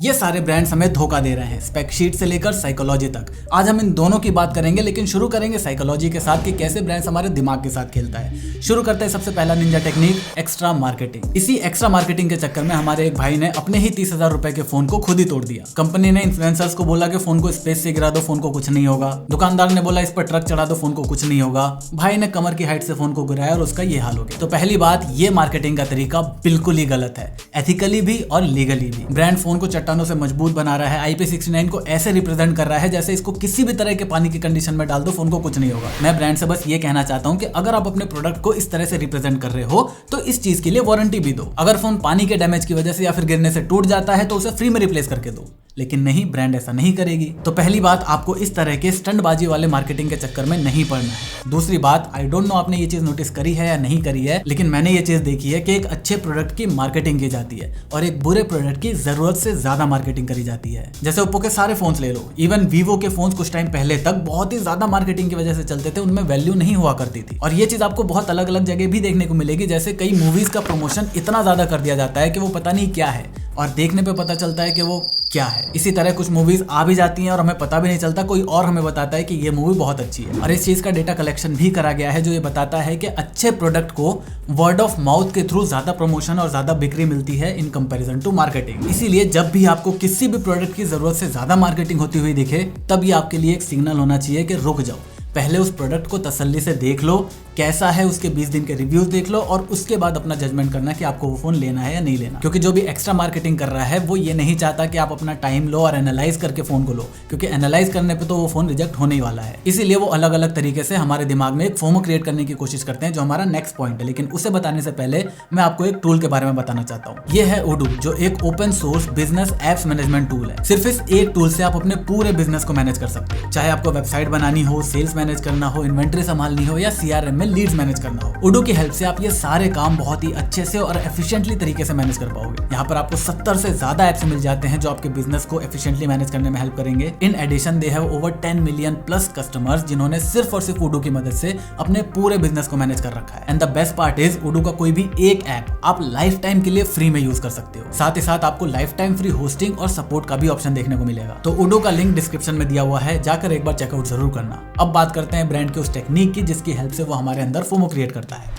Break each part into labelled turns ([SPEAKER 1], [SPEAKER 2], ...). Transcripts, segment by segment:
[SPEAKER 1] ये सारे ब्रांड्स हमें धोखा दे रहे हैं, स्पेक शीट से लेकर साइकोलॉजी तक। आज हम इन दोनों की बात करेंगे, लेकिन शुरू करेंगे साइकोलॉजी के साथ कि कैसे ब्रांड्स हमारे दिमाग के साथ खेलता है। शुरू करते हैं सबसे पहला निंजा टेक्निक, एक्स्ट्रा मार्केटिंग। इसी एक्स्ट्रा मार्केटिंग के चक्कर में हमारे एक भाई ने अपने ही 30,000 रुपए के फोन को खुद ही तोड़ दिया। कंपनी ने इन्फ्लुएंसर्स को बोला कि फोन को स्पेस से गिरा दो, फोन को कुछ नहीं होगा। दुकानदार ने बोला इस पर ट्रक चढ़ा दो, फोन को कुछ नहीं होगा। भाई ने कमर की हाइट से फोन को गिराया और उसका ये हाल हो गया। तो पहली बात, ये मार्केटिंग का तरीका बिल्कुल ही गलत है, एथिकली भी और लीगली भी। ब्रांड फोन को चट्टानों से मजबूत बना रहा है, IP69 को ऐसे रिप्रेजेंट कर रहा है जैसे इसको किसी भी तरह के पानी की कंडीशन में डाल दो, फोन को कुछ नहीं होगा। मैं ब्रांड से बस ये कहना चाहता हूं कि अगर आप अपने प्रोडक्ट को इस तरह से रिप्रेजेंट कर रहे हो तो इस चीज के लिए वारंटी भी दो। अगर फोन पानी के डैमेज की वजह से या फिर गिरने से टूट जाता है तो उसे फ्री में रिप्लेस करके दो, लेकिन नहीं, ब्रांड ऐसा नहीं करेगी। तो पहली बात, आपको इस तरह के स्टंटबाजी वाले मार्केटिंग के चक्कर में नहीं पड़ना है। दूसरी बात, आई डोंट नो आपने ये चीज नोटिस करी है या नहीं करी है, लेकिन मैंने ये चीज देखी है कि एक अच्छे प्रोडक्ट की मार्केटिंग की जाती है और एक बुरे प्रोडक्ट की जरूरत से ज्यादा मार्केटिंग करी जाती है। जैसे ओप्पो के सारे फोन्स ले लो, इवन वीवो के फोन्स कुछ टाइम पहले तक बहुत ही ज्यादा मार्केटिंग की वजह से चलते थे, उनमें वैल्यू नहीं हुआ करती थी। और ये चीज आपको बहुत अलग अलग जगह भी देखने को मिलेगी, जैसे कई मूवीज का प्रमोशन इतना ज्यादा कर दिया जाता है कि वो पता नहीं क्या है और देखने पे पता चलता है कि वो क्या है। इसी तरह कुछ मूवीज आ भी जाती हैं और हमें पता भी नहीं चलता, कोई और हमें बताता है कि ये मूवी बहुत अच्छी है। और इस चीज का डेटा कलेक्शन भी करा गया है जो ये बताता है कि अच्छे प्रोडक्ट को वर्ड ऑफ माउथ के थ्रू ज्यादा प्रमोशन और ज्यादा बिक्री मिलती है इन कंपैरिजन टू मार्केटिंग। इसीलिए जब भी आपको किसी भी प्रोडक्ट की जरूरत से ज्यादा मार्केटिंग होती हुई दिखे, तब ये आपके लिए एक सिग्नल होना चाहिए कि रुक जाओ, पहले उस प्रोडक्ट को तसल्ली से देख लो, कैसा है, उसके 20 दिन के रिव्यूज देख लो और उसके बाद अपना जजमेंट करना कि आपको वो फोन लेना है या नहीं लेना। क्योंकि जो भी एक्स्ट्रा मार्केटिंग कर रहा है वो ये नहीं चाहता कि आप अपना टाइम लो और एनालाइज करके फोन को लो, क्योंकि एनालाइज करने पे तो वो फोन रिजेक्ट होने ही वाला है। इसीलिए वो अलग अलग तरीके से हमारे दिमाग में एक फोमो क्रिएट करने की कोशिश करते हैं, जो हमारा नेक्स्ट पॉइंट है। लेकिन उसे बताने से पहले मैं आपको एक टूल के बारे में बताना चाहता हूँ। ये है Odoo, जो एक open source business apps management tool है। सिर्फ इस एक टूल से आप अपने पूरे बिजनेस को मैनेज कर सकते हो, चाहे आपको वेबसाइट बनानी हो, सेल्स मैनेज करना हो, इन्वेंटरी संभालनी हो या CRM में लीड्स मैनेज करना हो। Odoo की हेल्प से आप ये सारे काम बहुत ही अच्छे से और एफिशिएंटली तरीके से मैनेज कर पाओगे। यहाँ पर आपको 70 से ज्यादा ऐप्स मिल जाते हैं जो आपके बिजनेस को एफिशिएंटली मैनेज करने में हेल्प करेंगे। In addition they have over 10 million plus customers, जिन्होंने सिर्फ और सिर्फ Odoo की मदद से अपने पूरे बिजनेस को मैनेज कर रखा है। And the best part is, Odoo का कोई भी एक ऐप आप लाइफ टाइम के लिए फ्री में यूज कर सकते हो। साथ ही साथ आपको लाइफ टाइम फ्री होस्टिंग और सपोर्ट का भी ऑप्शन देखने को मिलेगा। तो Odoo का लिंक डिस्क्रिप्शन में दिया हुआ है, जाकर एक बार चेकआउट जरूर करना। अब बात करते हैं ब्रांड के उस टेक्निक की जिसकी हेल्प से वो हमारे अंदर फोमो क्रिएट करता है,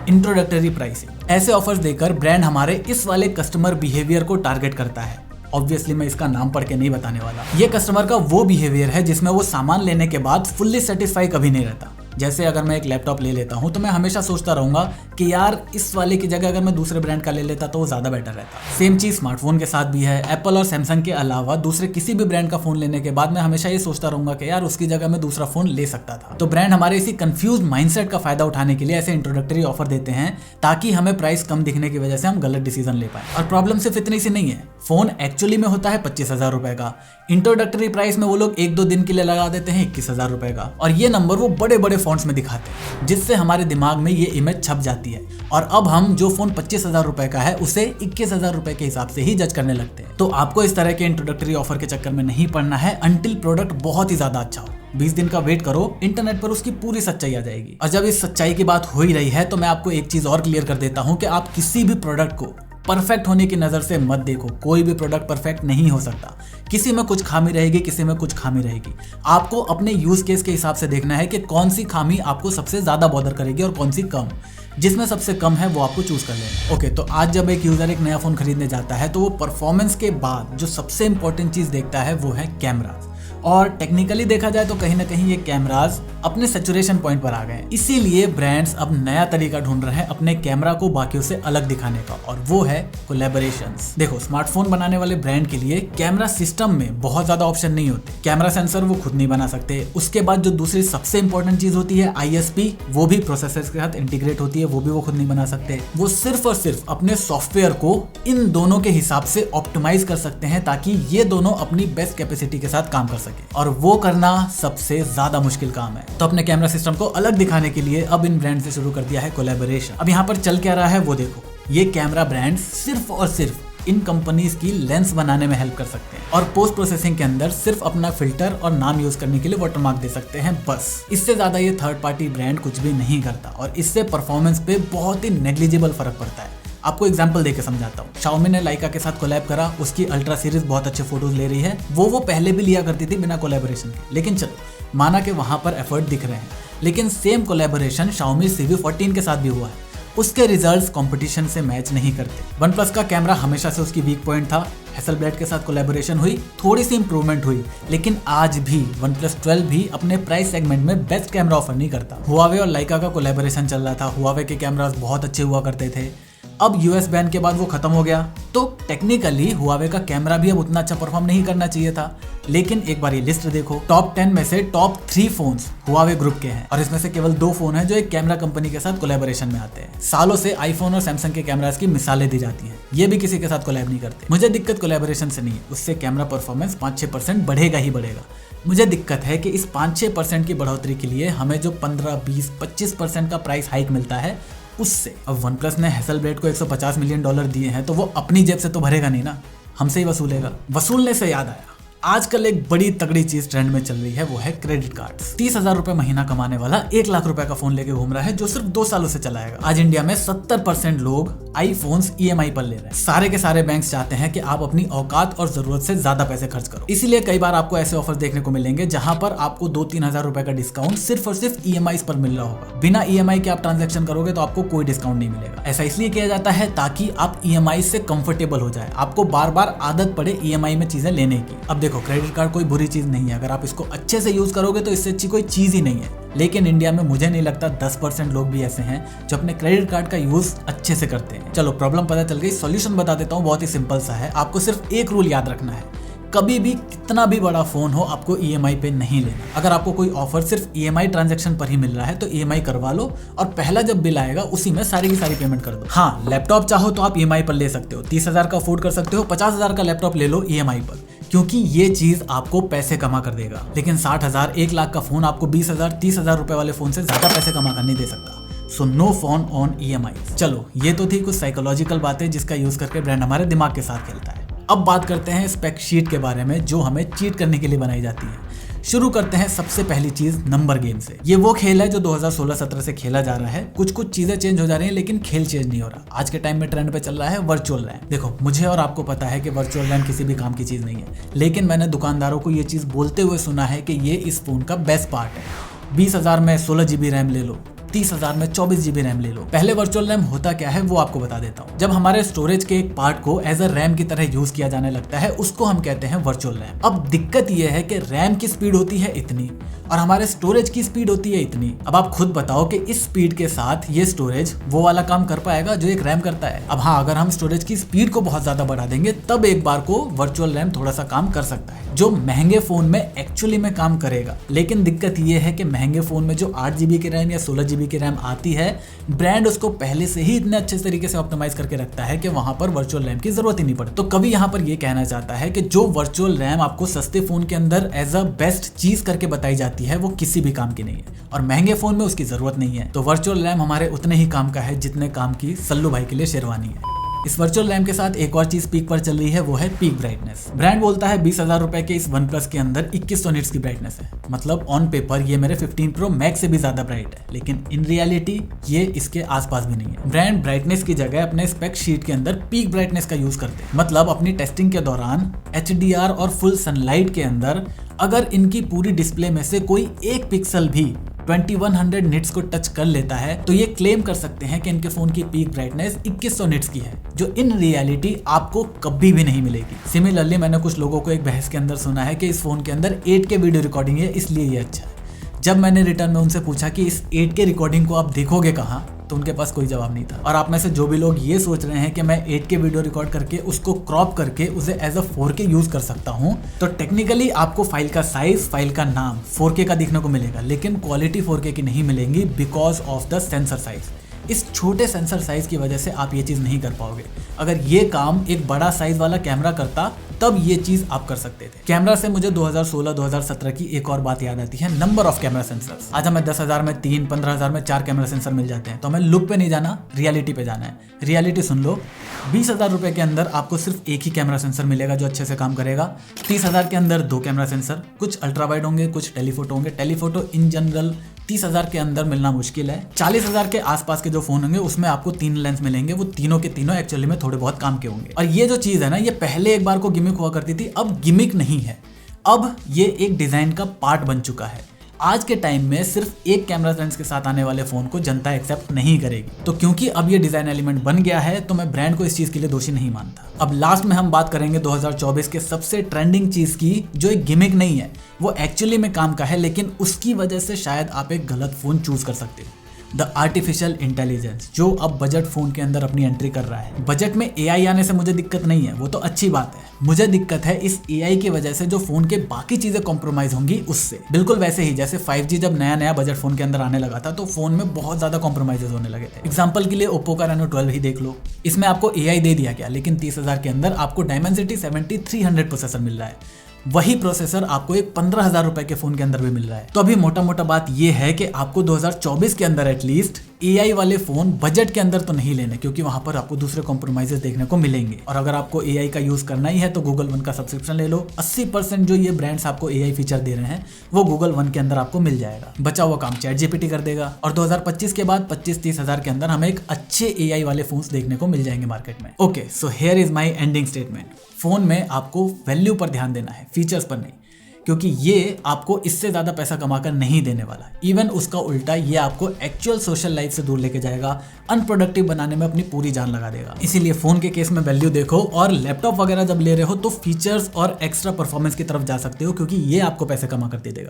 [SPEAKER 1] इंट्रोडक्टरी प्राइसिंग। ऐसे ऑफर्स देकर ब्रांड हमारे इस वाले कस्टमर बिहेवियर को टारगेट करता है। ऑब्वियसली मैं इसका नाम पढ़ के नहीं बताने वाला। ये कस्टमर का वो बिहेवियर है जिसमें वो सामान लेने के बाद फुल्ली सेटिस्फाई कभी नहीं रहता। जैसे अगर मैं एक लैपटॉप ले लेता हूं तो मैं हमेशा सोचता रहूंगा कि यार इस वाले की जगह अगर मैं दूसरे ब्रांड का ले लेता तो वो ज्यादा बेटर रहता। सेम चीज स्मार्टफोन के साथ भी है। एप्पल और सैमसंग के अलावा दूसरे किसी भी ब्रांड का फोन लेने के बाद मैं हमेशा ये सोचता रहूंगा कि यार उसकी जगह मैं दूसरा फोन ले सकता था। तो ब्रांड हमारे इसी कंफ्यूज माइंडसेट का फायदा उठाने के लिए ऐसे इंट्रोडक्टरी ऑफर देते हैं ताकि हमें प्राइस कम दिखने की वजह से हम गलत डिसीजन ले पाए। और प्रॉब्लम सिर्फ इतनी सी नहीं है, फोन एक्चुअली में होता है 25,000 रुपए का, इंट्रोडक्टरी प्राइस में वो लोग 1-2 दिन के लिए लगा देते हैं 21,000 रुपए का, और ये नंबर वो बड़े बड़े फॉन्ट्स में दिखाते हैं जिससे हमारे दिमाग में ये इमेज छप जाती है और अब हम जो फोन 25,000 रुपए का है उसे 21,000 रुपए के हिसाब से ही जज करने लगते हैं। तो आपको इस तरह के इंट्रोडक्टरी ऑफर के चक्कर में नहीं पड़ना है अंटिल प्रोडक्ट बहुत ही ज्यादा अच्छा हो। 20 दिन का वेट करो, इंटरनेट पर उसकी पूरी सच्चाई आ जाएगी। और जब इस सच्चाई की बात हो ही रही है तो मैं आपको एक चीज और क्लियर कर देता हूं कि आप किसी भी प्रोडक्ट को परफेक्ट होने की नजर से मत देखो। कोई भी प्रोडक्ट परफेक्ट नहीं हो सकता, किसी में कुछ खामी रहेगी, किसी में कुछ खामी रहेगी। आपको अपने यूज केस के हिसाब से देखना है कि कौन सी खामी आपको सबसे ज्यादा बॉदर करेगी और कौन सी कम। जिसमें सबसे कम है वो आपको चूज कर लेना। ओके, तो आज जब एक यूजर एक नया फोन खरीदने जाता है तो वो परफॉर्मेंस के बाद जो सबसे इंपॉर्टेंट चीज देखता है वो है कैमरा। और टेक्निकली देखा जाए तो कहीं ना कहीं ये कैमराज अपने सैचुरेशन पॉइंट पर आ गए। इसीलिए ब्रांड्स अब नया तरीका ढूंढ रहे हैं अपने कैमरा को बाकियों से अलग दिखाने का, और वो है कोलैबोरेशंस। देखो, स्मार्टफोन बनाने वाले ब्रांड के लिए कैमरा सिस्टम में बहुत ज्यादा ऑप्शन नहीं होते। कैमरा सेंसर वो खुद नहीं बना सकते। उसके बाद जो दूसरी सबसे इंपॉर्टेंट चीज होती है ISP, वो भी प्रोसेसर के साथ इंटीग्रेट होती है, वो भी वो खुद नहीं बना सकते। वो सिर्फ और सिर्फ अपने सॉफ्टवेयर को इन दोनों के हिसाब से ऑप्टिमाइज कर सकते हैं ताकि ये दोनों अपनी बेस्ट कैपेसिटी के साथ काम कर सके, और वो करना सबसे ज्यादा मुश्किल काम है। तो अपने कैमरा सिस्टम को अलग दिखाने के लिए अब इन ब्रांड से शुरू कर दिया है कोलैबोरेशन। अब यहाँ पर चल क्या रहा है वो देखो। ये कैमरा ब्रांड सिर्फ और सिर्फ इन कंपनीज की लेंस बनाने में हेल्प कर सकते हैं और पोस्ट प्रोसेसिंग के अंदर सिर्फ अपना फिल्टर और नाम यूज करने के लिए वाटरमार्क दे सकते हैं, बस। इससे ज्यादा ये थर्ड पार्टी ब्रांड कुछ भी नहीं करता और इससे परफॉर्मेंस पे बहुत ही नेग्लिजिबल फर्क पड़ता है। आपको एग्जांपल देके समझाता हूँ। Xiaomi ने लाइका के साथ कोलैब करा, उसकी अल्ट्रा सीरीज बहुत अच्छे फोटोज ले रही है, वो पहले भी लिया करती थी बिना कोलैबोरेशन के। लेकिन चलो माना कि वहां पर एफर्ट दिख रहे हैं, लेकिन सेम कोलैबोरेशन Xiaomi CV14 के साथ भी हुआ है। उसके रिजल्ट्स कंपटीशन से मैच नहीं करते। OnePlus का कैमरा हमेशा से उसकी वीक पॉइंट था। हैसलब्लैड के साथ कोलैबोरेशन हुई, थोड़ी सी इंप्रूवमेंट हुई, लेकिन आज भी OnePlus 12 भी अपने प्राइस सेगमेंट में बेस्ट कैमरा ऑफर नहीं करता। Huawei और लाइका का कोलैबोरेशन चल रहा था, Huawei के कैमरास बहुत अच्छे हुआ करते थे। अब यूएस बैन के बाद वो खत्म हो गया, तो टेक्निकली Huawei का कैमरा भी अब उतना अच्छा परफॉर्म नहीं करना चाहिए था। लेकिन एक बार ये लिस्ट देखो, टॉप 10 में से टॉप 3 फोन्स Huawei ग्रुप के हैं, और इसमें से केवल 2 फोन हैं जो एक कैमरा कंपनी के साथ कोलैबोरेशन में आते हैं। सालों से आईफोन और सैमसंग के कैमरास की मिसालें दी जाती हैं, ये भी किसी के साथ कोलैब नहीं करते। मुझे दिक्कत कोलैबोरेशन से नहीं है, उससे कैमरा परफॉर्मेंस 5-6% बढ़ेगा ही बढ़ेगा। मुझे दिक्कत है कि इस 5-6% की बढ़ोतरी के लिए हमें जो 15-20-25% का प्राइस हाइक मिलता है उससे। अब OnePlus ने हैसलब्लेड को $150 मिलियन दिए हैं, तो वो अपनी जेब से तो भरेगा नहीं ना, हमसे ही वसूलेगा। वसूलने से याद आया, आजकल एक बड़ी तगड़ी चीज ट्रेंड में चल रही है, वो है क्रेडिट कार्ड। 30,000 रुपए महीना कमाने वाला 1 लाख रुपए का फोन लेके घूम रहा है, जो सिर्फ 2 सालों से चलाएगा। आज इंडिया में 70% लोग आईफोन्स EMI पर ले रहे हैं। सारे के सारे बैंक्स चाहते हैं कि आप अपनी औकात और जरूरत से ज्यादा पैसे खर्च करो। इसीलिए कई बार आपको ऐसे ऑफर देखने को मिलेंगे जहां पर आपको 2-3 हजार रुपए का डिस्काउंट सिर्फ और सिर्फ EMI पर मिल रहा होगा। बिना EMI के आप ट्रांजेक्शन करोगे तो आपको कोई डिस्काउंट नहीं मिलेगा। ऐसा इसलिए किया जाता है ताकि आप EMI से कंफर्टेबल हो जाए, आपको बार बार आदत पड़े EMI में चीजें लेने की। अब देखो, क्रेडिट कार्ड कोई बुरी चीज नहीं है, अगर आप इसको अच्छे से यूज करोगे तो इससे अच्छी कोई चीज ही नहीं है। लेकिन इंडिया में मुझे नहीं लगता 10% लोग भी ऐसे हैं जो अपने क्रेडिट कार्ड का यूज अच्छे से करते हैं। चलो प्रॉब्लम पता चल गई, सॉल्यूशन बता देता हूँ, बहुत ही सिंपल सा है। आपको सिर्फ एक रूल याद रखना है, कभी भी कितना भी बड़ा फोन हो आपको EMI पे नहीं लेना। अगर आपको कोई ऑफर सिर्फ EMI ट्रांजैक्शन पर ही मिल रहा है तो EMI करवा लो, और पहला जब बिल आएगा उसी में सारी की सारी पेमेंट कर दो। हाँ, लैपटॉप चाहो तो आप EMI पर ले सकते हो, 30,000 का अफोर्ड कर सकते हो, 50,000 का लैपटॉप ले लो EMI पर, क्योंकि ये चीज आपको पैसे कमा कर देगा। लेकिन 60,000 1 लाख का फोन आपको 20,000 30,000 रुपए वाले फोन से ज्यादा पैसे कमा कर नहीं दे सकता। So no phone on EMI। चलो ये तो थी कुछ साइकोलॉजिकल बातें जिसका यूज करके ब्रांड हमारे दिमाग के साथ खेलता है। अब बात करते हैं स्पेक शीट के बारे में, जो हमें चीट करने के लिए बनाई जाती है। शुरू करते हैं सबसे पहली चीज नंबर गेम से। ये वो खेल है जो 2016-17 से खेला जा रहा है। कुछ चीजें चेंज हो जा रही हैं, लेकिन खेल चेंज नहीं हो रहा। आज के टाइम में ट्रेंड पे चल रहा है वर्चुअल रैम। देखो, मुझे और आपको पता है कि वर्चुअल रैम किसी भी काम की चीज नहीं है, लेकिन मैंने दुकानदारों को ये चीज बोलते हुए सुना है कि ये इस फोन का बेस्ट पार्ट है। 20,000 में 16 GB रैम ले लो, 30,000 में 24 GB रैम ले लो। पहले वर्चुअल रैम होता क्या है वो आपको बता देता हूँ। जब हमारे स्टोरेज के एक पार्ट को एज अ रैम की तरह यूज किया जाने लगता है, उसको हम कहते हैं वर्चुअल रैम। अब दिक्कत यह है कि रैम की स्पीड होती है इतनी और हमारे स्टोरेज की स्पीड होती है इतनी। अब आप खुद बताओ कि इस स्पीड के साथ ये स्टोरेज वो वाला काम कर पाएगा जो एक रैम करता है। अब हाँ, अगर हम स्टोरेज की स्पीड को बहुत ज्यादा बढ़ा देंगे तब एक बार को वर्चुअल रैम थोड़ा सा काम कर सकता है, जो महंगे फोन में एक्चुअली में काम करेगा। लेकिन दिक्कत ये है कि महंगे फोन में जो 8 GB की रैम या 16 GB की रैम आती है, ब्रांड उसको पहले से ही इतने अच्छे तरीके से ऑप्टिमाइज करके रखता है कि वहां पर वर्चुअल रैम की जरूरत ही नहीं पड़ती। तो कभी यहां पर ये कहना चाहता है कि जो वर्चुअल रैम आपको सस्ते फोन के अंदर एज अ बेस्ट चीज करके बताई जाती है, वो किसी भी काम की नहीं है और महंगे फोन में उसकी जरूरत नहीं है। तो वर्चुअल रैम हमारे उतने ही काम का है जितने काम की सल्लू भाई के लिए शेरवानी है। इस वर्चुअल रैम के साथ एक और चीज पीक पर चल रही है, वो है पीक ब्राइटनेस। ब्रांड बोलता है 20,000 रुपए के इस OnePlus के अंदर 2100 निट्स की ब्राइटनेस है। मतलब ऑन पेपर ये मेरे 15 Pro Max से भी ज्यादा ब्राइट है, लेकिन इन रियलिटी ये इसके आसपास भी नहीं है। ब्रांड ब्राइटनेस की जगह अपने स्पेक शीट के अंदर पीक ब्राइटनेस का यूज करते हैं। मतलब अपनी टेस्टिंग के दौरान HDR और फुल सनलाइट के अंदर अगर इनकी पूरी डिस्प्ले में से कोई एक पिक्सल भी 2100 निट्स को टच कर लेता है तो ये क्लेम कर सकते हैं कि इनके फोन की पीक ब्राइटनेस 2100 निट्स की है, जो इन रियलिटी आपको कभी भी नहीं मिलेगी। सिमिलरली मैंने कुछ लोगों को एक बहस के अंदर सुना है कि इस फोन के अंदर 8K वीडियो रिकॉर्डिंग है इसलिए ये अच्छा है। जब मैंने रिटर्न में उनसे पूछा कि इस 8K रिकॉर्डिंग को आप देखोगे कहाँ, तो उनके पास कोई जवाब नहीं था। और आप में से जो भी लोग ये सोच रहे हैं कि मैं 8K वीडियो रिकॉर्ड करके उसको क्रॉप करके उसे एज अ 4K यूज कर सकता हूं, तो टेक्निकली आपको फाइल का साइज, फाइल का नाम 4K का दिखने को मिलेगा, लेकिन क्वालिटी 4K की नहीं मिलेगी because of the sensor size. इस छोटे सेंसर साइज की वजह से आप ये चीज नहीं कर पाओगे। अगर ये काम एक बड़ा साइज वाला कैमरा करता तब ये चीज आप कर सकते थे। कैमरा से मुझे 2016-2017 की एक और बात याद आती है, नंबर ऑफ कैमरा सेंसर्स। आज हमें 10,000 में 3, 15,000 में 4 कैमरा सेंसर मिल जाते हैं। तो हमें लुक पे नहीं जाना, रियलिटी पे जाना है। रियलिटी सुन लो, 20,000 रुपए के अंदर आपको सिर्फ एक ही कैमरा सेंसर मिलेगा जो अच्छे से काम करेगा। 30,000 के अंदर 2 कैमरा सेंसर, कुछ अल्ट्रा वाइड होंगे, कुछ टेलीफोटो होंगे। टेलीफोटो इन जनरल 30,000 के अंदर मिलना मुश्किल है। 40,000 के आसपास के जो फोन होंगे उसमें आपको 3 लेंस मिलेंगे, वो तीनों के तीनों एक्चुअली में थोड़े बहुत काम के होंगे। और ये जो चीज है ना, ये पहले एक बार को गिमिक हुआ करती थी, अब गिमिक नहीं है, अब ये एक डिजाइन का पार्ट बन चुका है। आज के टाइम में सिर्फ एक कैमरा लेंस के साथ आने वाले फोन को जनता एक्सेप्ट नहीं करेगी। तो क्योंकि अब ये डिजाइन एलिमेंट बन गया है, तो मैं ब्रांड को इस चीज के लिए दोषी नहीं मानता। अब लास्ट में हम बात करेंगे 2024 के सबसे ट्रेंडिंग चीज की, जो एक गिमिक नहीं है, वो एक्चुअली में काम का है, लेकिन उसकी वजह से शायद आप एक गलत फोन चूज कर सकते हो। द आर्टिफिशियल इंटेलिजेंस, जो अब बजट फोन के अंदर अपनी एंट्री कर रहा है। बजट में एआई आने से मुझे दिक्कत नहीं है, वो तो अच्छी बात है। मुझे दिक्कत है इस एआई की वजह से जो फोन के बाकी चीजें कॉम्प्रोमाइज होंगी उससे। बिल्कुल वैसे ही जैसे 5G जब नया नया बजट फोन के अंदर आने लगा था, तो फोन में बहुत ज्यादा कॉम्प्रोमाइजेस होने लगे थे। एग्जाम्पल के लिए ओप्पो का Reno 12 ही देख लो, इसमें आपको एआई दे दिया गया, लेकिन 30,000 के अंदर आपको Dimensity 7300 प्रोसेसर मिल रहा है। वही प्रोसेसर आपको एक 15,000 रुपए के फोन के अंदर भी मिल रहा है। तो अभी मोटा मोटा बात यह है कि आपको 2024 के अंदर एटलीस्ट एआई वाले फोन बजट के अंदर तो नहीं लेने, क्योंकि वहां पर आपको दूसरे कॉम्प्रोमाइजेस देखने को मिलेंगे। और अगर आपको एआई का यूज करना ही है तो Google One का सब्सक्रिप्शन ले लो। 80% जो ये ब्रांड्स आपको एआई फीचर दे रहे हैं वो Google One के अंदर आपको मिल जाएगा। बचा हुआ काम ChatGPT कर देगा। और 2025 के बाद 25-30 हजार के अंदर हमें एक अच्छे एआई वाले फोन देखने को मिल जाएंगे मार्केट में। Okay, so here is my ending statement. Phone में आपको वैल्यू पर ध्यान देना है, फीचर्स पर नहीं, क्योंकि ये आपको इससे ज़्यादा पैसा कमाकर नहीं देने वाला। इवन उसका उल्टा, ये आपको एक्चुअल सोशल लाइफ से दूर लेके जाएगा, अनप्रोडक्टिव बनाने में अपनी पूरी जान लगा देगा। इसीलिए फ़ोन के केस में वैल्यू देखो, और लैपटॉप वगैरह जब ले रहे हो तो फीचर्स और एक्स्ट्रा परफॉर्मेंस की तरफ जा सकते हो, क्योंकि ये आपको पैसे कमा कर दे देगा।